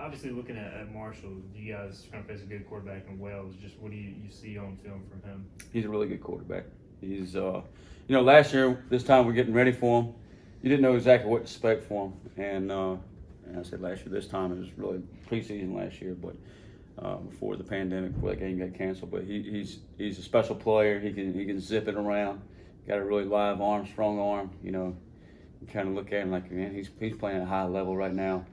Obviously, looking at Marshall, you guys trying to face a good quarterback in Wells. Just what do you see on film from him? He's a really good quarterback. He's, last year, this time we're getting ready for him. You didn't know exactly what to expect for him. And I said last year, this time it was really preseason last year, but before the pandemic, before that game got canceled. But he's a special player. He can zip it around. Got a really live arm, strong arm. You kind of look at him like, man, he's playing at a high level right now.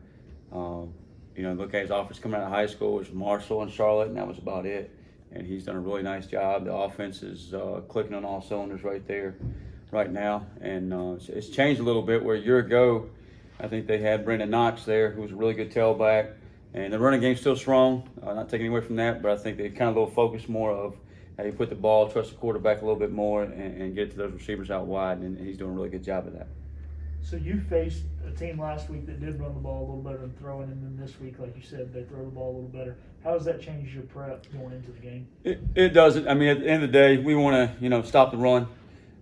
Look at his offers coming out of high school. It was Marshall and Charlotte, and that was about it. And he's done a really nice job. The offense is clicking on all cylinders right now. And it's changed a little bit where a year ago, I think they had Brandon Knox there, who was a really good tailback. And the running game's still strong, not taking away from that, but I think they kind of a little focus more of how you put the ball, trust the quarterback a little bit more, and get to those receivers out wide, and he's doing a really good job of that. So you faced a team last week that did run the ball a little better than throwing, and then this week, like you said, they throw the ball a little better. How does that change your prep going into the game? It doesn't. I mean, at the end of the day, we want to, stop the run.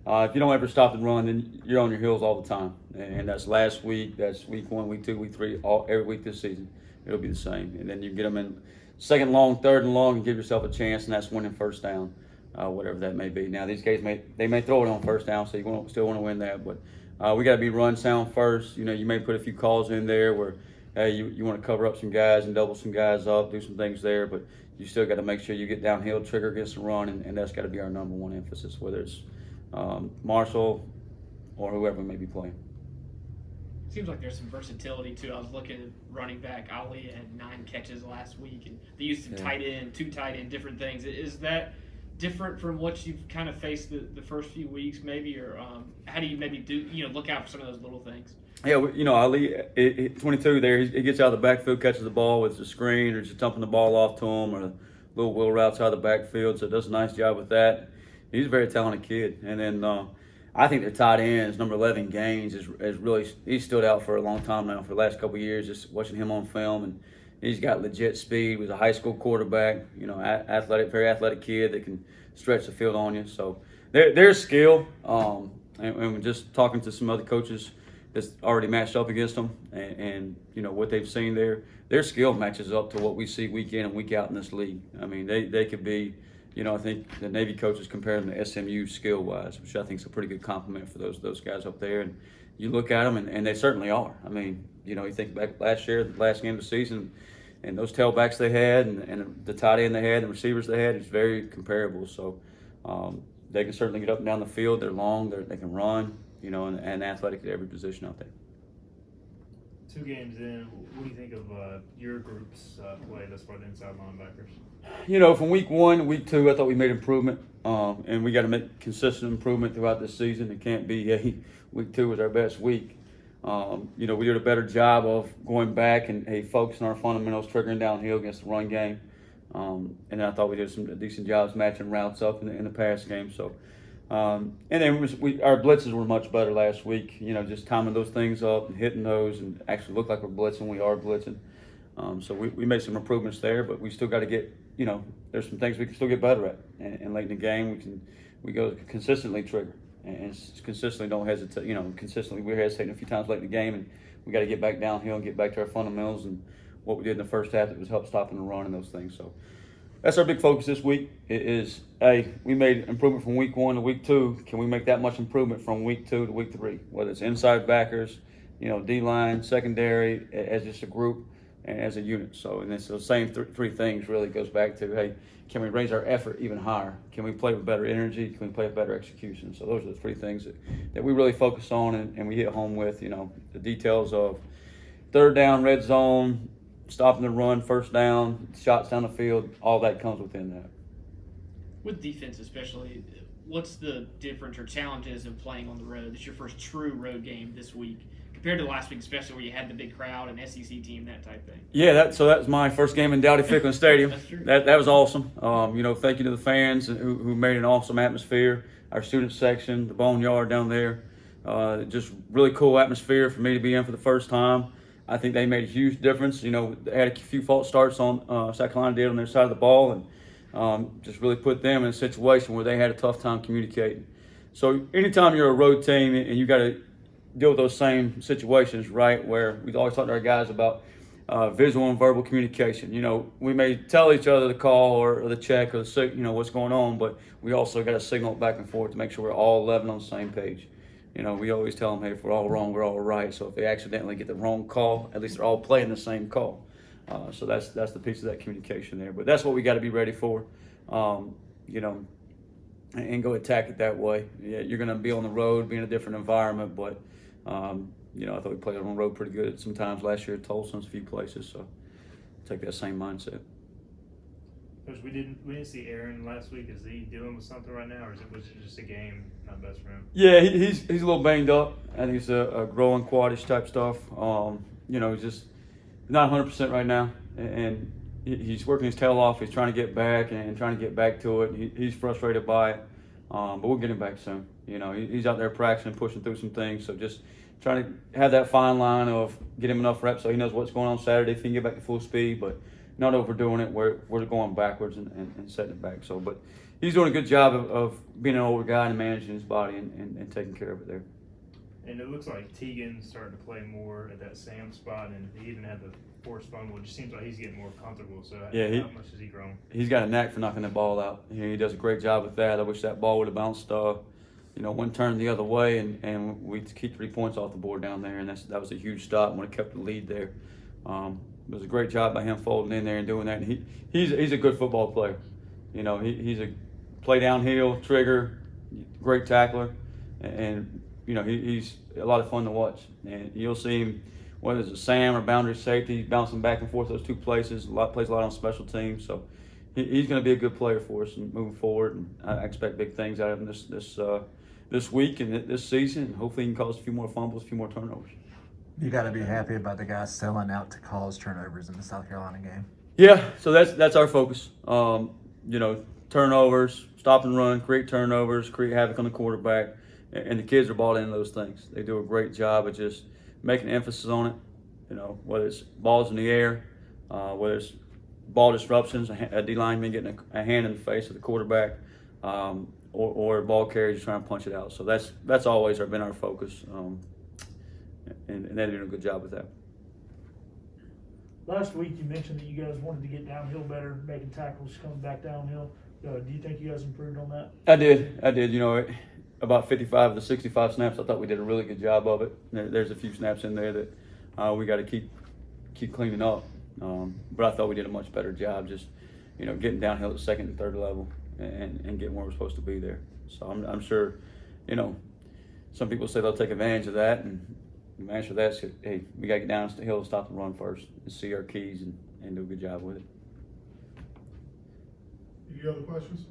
If you don't ever stop the run, then you're on your heels all the time. And that's last week, that's week 1, week 2, week 3, every week this season. It'll be the same. And then you get them in second long, third and long, and give yourself a chance, and that's winning first down, whatever that may be. Now, these guys may throw it on first down, so you still want to win that. But we got to be run sound first. You may put a few calls in there where you want to cover up some guys and double some guys up, do some things there, but you still got to make sure you get downhill, trigger against the run, and that's got to be our number one emphasis, whether it's Marshall or whoever we may be playing. Seems like there's some versatility too. I was looking at running back. Ali had 9 catches last week, and they used some tight end, 2 tight end, different things. Is that different from what you've kind of faced the first few weeks, maybe, or how do you maybe look out for some of those little things? Yeah, Ali, 22 there, he gets out of the backfield, catches the ball with the screen, or just dumping the ball off to him, or little wheel routes out of the backfield. So does a nice job with that. He's a very talented kid, and then. I think their tight ends, number 11, Gaines, is really – he's stood out for a long time now, for the last couple of years, just watching him on film. And he's got legit speed. He was a high school quarterback, athletic, very athletic kid that can stretch the field on you. So their skill, and just talking to some other coaches that's already matched up against them and what they've seen there, their skill matches up to what we see week in and week out in this league. I mean, they could be – I think the Navy coaches compare them to SMU skill-wise, which I think is a pretty good compliment for those guys up there. And you look at them, and they certainly are. I mean, you think back last year, the last game of the season, and those tailbacks they had and the tight end they had and the receivers they had, it's very comparable. So they can certainly get up and down the field. They're long. They can run, and athletic at every position out there. 2 games in, what do you think of your group's play thus far, the inside linebackers? From week 1 to week 2, I thought we made improvement, and we got to make consistent improvement throughout this season. It can't be, week 2 was our best week. We did a better job of going back and, focusing on our fundamentals, triggering downhill against the run game. And I thought we did some decent jobs matching routes up in the pass game. So, and then our blitzes were much better last week. Just timing those things up and hitting those, and actually look like we're blitzing. We are blitzing. So we made some improvements there, but we still got to get. There's some things we can still get better at. And late in the game, we go consistently trigger and consistently don't hesitate. Consistently we're hesitating a few times late in the game, and we got to get back downhill and get back to our fundamentals and what we did in the first half that was help stopping the run and those things. So that's our big focus this week. We made improvement from week 1 to week 2. Can we make that much improvement from week 2 to week 3? Whether it's inside backers, D-line, secondary, as just a group and as a unit. So, and it's the same 3 things really goes back to, can we raise our effort even higher? Can we play with better energy? Can we play with better execution? So those are the 3 things that we really focus on and we hit home with, the details of third down, red zone, stopping the run, first down, shots down the field, all that comes within that. With defense especially, what's the difference or challenges of playing on the road? It's your first true road game this week compared to last week, especially where you had the big crowd and SEC team, that type thing. Yeah, that was my first game in Dowdy-Ficklen Stadium. That's true. That was awesome. Thank you to the fans who made an awesome atmosphere. Our student section, the Boneyard down there, just really cool atmosphere for me to be in for the first time. I think they made a huge difference. They had a few false starts on South Carolina did on their side of the ball, and just really put them in a situation where they had a tough time communicating. So anytime you're a road team and you got to deal with those same situations, right, where we always talk to our guys about visual and verbal communication. You know, we may tell each other the call or the check or the, you know, what's going on, but we also got to signal it back and forth to make sure we're all 11 on the same page. You know, we always tell them, hey, if we're all wrong, we're all right. So if they accidentally get the wrong call, at least they're all playing the same call. So that's the piece of that communication there. But that's what we got to be ready for, you know, and go attack it that way. Yeah, you're going to be on the road, be in a different environment, but you know, I thought we played on the road pretty good sometimes last year at Tulsa and a few places. So take that same mindset. Coach, we didn't see Aaron last week. Is he dealing with something right now, or was it just a game not best for him? Yeah, he's a little banged up. I think it's a growing quadish type stuff. You know, he's just not 100% right now, and he's working his tail off. He's trying to get back and trying to get back to it. He's frustrated by it, but we'll get him back soon. You know, he's out there practicing, pushing through some things. So just trying to have that fine line of get him enough reps so he knows what's going on Saturday if he can get back to full speed, but not overdoing it where we're going backwards and setting it back. So, but he's doing a good job of being an older guy and managing his body and taking care of it there. And it looks like Tegan's starting to play more at that Sam spot, and he even had the forced fumble. It just seems like he's getting more comfortable. So Yeah, how much has he grown? He's got a knack for knocking the ball out. He does a great job with that. I wish that ball would have bounced, you know, one turn the other way, and we keep 3 points off the board down there, and that was a huge stop and would have kept the lead there. It was a great job by him folding in there and doing that. And he's a good football player. You know, he's a play downhill, trigger, great tackler, and you know, he's a lot of fun to watch. And you'll see him, whether it's a Sam or boundary safety, bouncing back and forth those two places. Plays a lot on special teams, so he's going to be a good player for us and moving forward. And I expect big things out of him this week and this season. And hopefully, he can cause a few more fumbles, a few more turnovers. You got to be happy about the guys selling out to cause turnovers in the South Carolina game. Yeah, so that's our focus. You know, turnovers, stop and run, create turnovers, create havoc on the quarterback, and the kids are bought into those things. They do a great job of just making emphasis on it. You know, whether it's balls in the air, whether it's ball disruptions, a D lineman getting a hand in the face of the quarterback, or ball carriers trying to punch it out. So that's always been our focus. And they're doing a good job with that. Last week you mentioned that you guys wanted to get downhill better, making tackles coming back downhill. Do you think you guys improved on that? I did. You know, about 55 of the 65 snaps, I thought we did a really good job of it. There's a few snaps in there that we got to keep cleaning up. But I thought we did a much better job just, you know, getting downhill at the second and third level and getting where we're supposed to be there. So I'm sure, you know, some people say they'll take advantage of that, and the answer to that is, hey, we got to get down the hill and stop and run first and see our keys and do a good job with it. Any other questions?